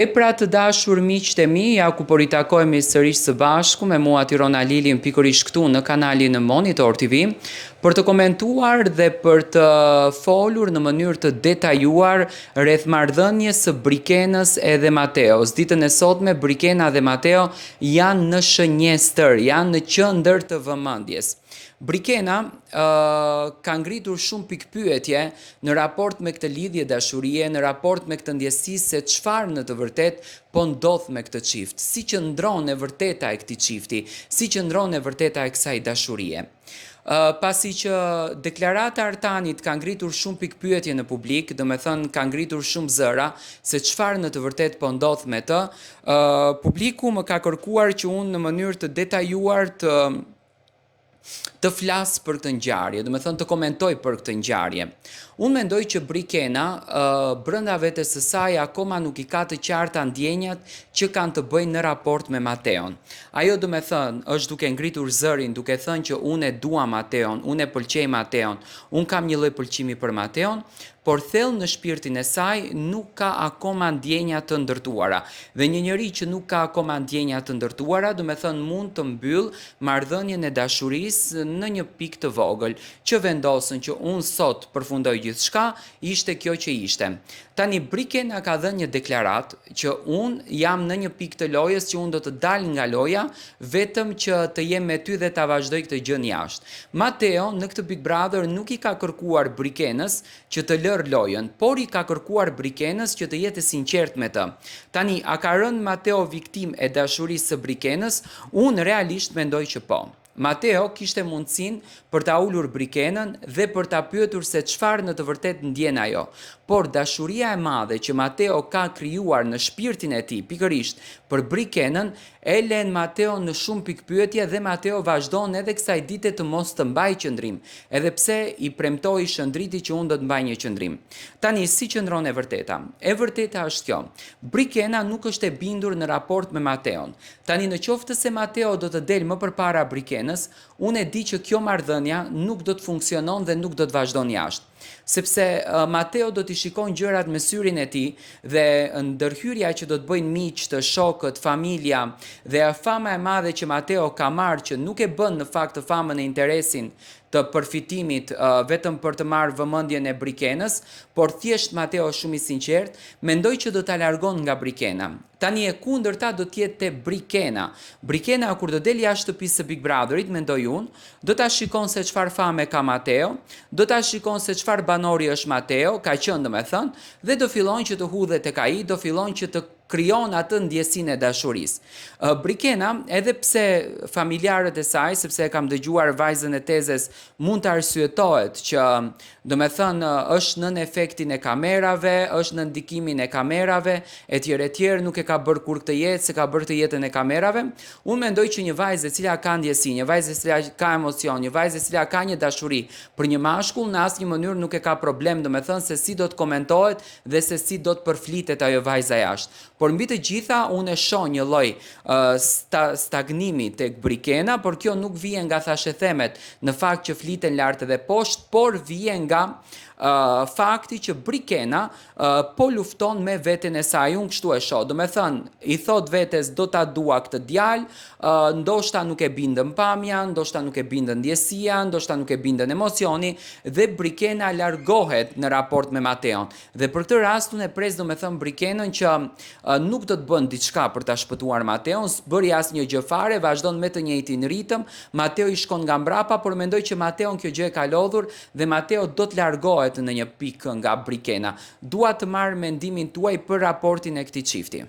E pra të dashur miqtë e mi, ja ku po ritakojmë sërish së bashku me mua Tirona Lilin pikërisht këtu në kanalin në Monitor TV për të komentuar dhe për të folur në mënyrë të detajuar rreth marrëdhënies së Brikenës edhe Mateos. Ditën e sotme Brikena dhe Mateo janë në shënjestër, janë në qendër të vëmendjes. Brikena ka ngritur shumë pikpyetje në raport me këtë lidhje dashurie, në raport me këtë ndjesi se çfarë në të vërtet po ndodh me këtë çift, si qëndron e vërteta e këtij çifti, si qëndron e vërteta e kësaj dashurie. Pasi që deklarata e Artanit ka ngritur shumë pikpyetje në publik, do me thënë ka ngritur shumë zëra se çfarë në të vërtet po ndodh me të, publiku më ka kërkuar që unë në mënyrë të detajuar të flas për këtë ngjarje, do me thënë të komentoj për këtë ngjarje. Unë mendoj që Brikena brenda vetes së saj akoma nuk i ka të qarta ndjenjat që kanë të bëjnë në raport me Mateon. Ajo do me thënë është duke ngritur zërin, duke thënë që unë e dua Mateon, unë e pëlqej Mateon, unë kam një lloj pëlqimi për Mateon, por thellë në shpirtin e saj nuk ka akoma ndjenja të ndërtuara. Dhe një njeri që nuk ka akoma ndjenja të ndërtuara, do me thënë mund të mbyll marrëdhënien e dashurisë në një pikë të vogël, që vendosën që unë sot përfundoj gjithçka, ishte kjo që ishte. Tani Brikena ka dhënë një deklaratë që unë jam në një pikë të lojës që unë do të dal nga loja vetëm që të jem me ty dhe ta vazhdoj këtë gjë jashtë. Mateo në këtë Big Brother nuk i ka kërkuar Brikenës që të lërë lojën, por i ka kërkuar Brikenës që të jetë sinqert me të. Tani, a ka rënë Mateo viktim e dashurisë së Brikenës? Unë realisht mendoj që po. Mateo kishte mundësin për ta ulur Brikenën dhe për ta pyetur se çfarë në të vërtet ndjen ajo. Por dashuria e madhe që Mateo ka krijuar në shpirtin e tij pikërisht për Brikenën e lën Mateo në shumë pikpyetje dhe Mateo vazhdon edhe kësaj dite të mos të mbajë qëndrim, edhe pse i premtoi Shëndriti që unë do të mbaj një qëndrim. Tani si qëndron e vërteta? E vërteta është kjo. Brikena nuk është e bindur në raport me Mateon. Tani në qoftë se Mateo do të del më përpara Brikenës, unë e di që kjo marrëdhënia nuk do të funksionon dhe nuk do të vazhdon jashtë. Sepse Mateo do t'i shikon gjërat me syrin e tij dhe ndërhyrja që do të bëjnë miq, të shokët, familja dhe fama e madhe që Mateo ka marrë që nuk e bën në fakt të famën e interesin të përfitimit vetëm për të marrë vëmendjen e Brikenës, por thjesht Mateo shumë i sinqert, mendoj që do ta largon nga Brikena. Tani e kundërta do të jetë te Brikena. Brikena kur do del jashtë shtëpisë së Big Brotherit, mendoj unë, do ta shikon se çfarë fame ka Mateo, do ta shikon se çfarë banori është Mateo, ka qenë domethënë, dhe do fillon që të hudhet tek ai, do fillon që të krijon atë ndjesinë e dashurisë. Brikena, edhe pse familjarët e saj, sepse e kam dëgjuar vajzën e tezes, mund të arsyetohet që domethënë është nën efektin e kamerave, është në ndikimin e kamerave, etj, nuk e ka bërë kur këtë jetë, se ka bërë të jetën e kamerave. Unë mendoj që një vajzë e cila ka ndjesi, një vajzë e cila ka emocion, një vajzë e cila ka një dashuri për një mashkull, në asnjë mënyrë nuk e ka problem, domethënë se si do të komentohet dhe se si do të përflitet ajo vajza jashtë. Por mbi të gjitha unë e shoh një lloj stagnimi tek Brikena, por kjo nuk vjen nga thashethemet në fakt që fliten lart edhe poshtë, por vjen nga fakti që Brikena po lufton me veten e saj, unë kështu e shoh. Do me thënë, i thot vetes do ta dua këtë djalë, ndoshta nuk e bindën pamja, ndoshta nuk e bindën ndjesia, ndoshta nuk e bindën emocioni dhe Brikena largohet në raport me Mateon. Dhe për këtë rast unë e pres do me thënë Brikenën që nuk do të bën diçka për ta shpëtuar Mateon, s'bëri asnjë gjë fare, vazhdon me të njëjtin ritëm, Mateo i shkon nga mbrapa, por mendoj që Mateon kjo gjë e ka lodhur dhe Mateo do të largohet në një pikë nga Brikena. Dua të marr mendimin tuaj për raportin e këtij çifti.